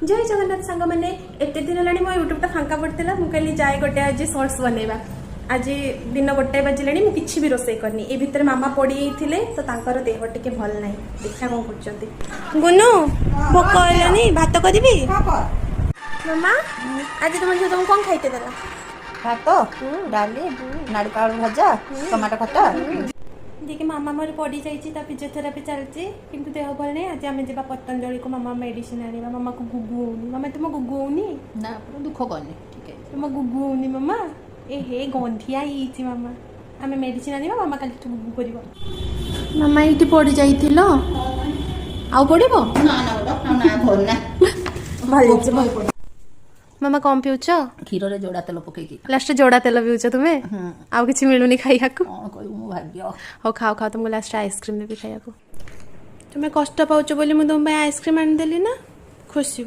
जय जगन्नाथ सांग मैंने एत दिन है मो यूट्यूब फांका पड़ता मुझे जाए गोटे आज सर्ट्स बनवा आज दिन 1 बजिले मुझे भी रोसे करनी ए भितर मामा पड़ी तो तांकर देह टिके भल ना देखा कौन कर गुनु भोक है भात करी मामा आज तुम झील तुमको कौन खाइते देला भात डाली नाड़िका आलू भजा टमाटो खटा देखिए मामा मोर पड़ी जाइए फिजियोथेरापी चलती किंतु देह भल नहीं आज आम जा पतंजलि को मामा मेडिसिन आने मामा को गुगु होनी मामा तुम गुगु होनी ना दुख करनी ठीक है तुम गुगु होनी मामा ए हे गंधिया ही मामा आम मेडिसिन आने मामा कल गुगु कर मामा ये पड़ी जाइल आउ पड़ो ना ना भल ना भल मामा कौन पिउच क्षीर रे जोड़ा तेल पकईकी लास्ट जोड़ा तेल पिउच तुम्हें आउ किसी मिलूनी खाइया को कौन कहू मो भाग्य हो खाओ खाओ तुमको लास्ट आइसक्रीम देवी खाइया को तुम्हें कष्ट पाउच बोली मुझे तुम आइसक्रीम आनी देली ना खुशी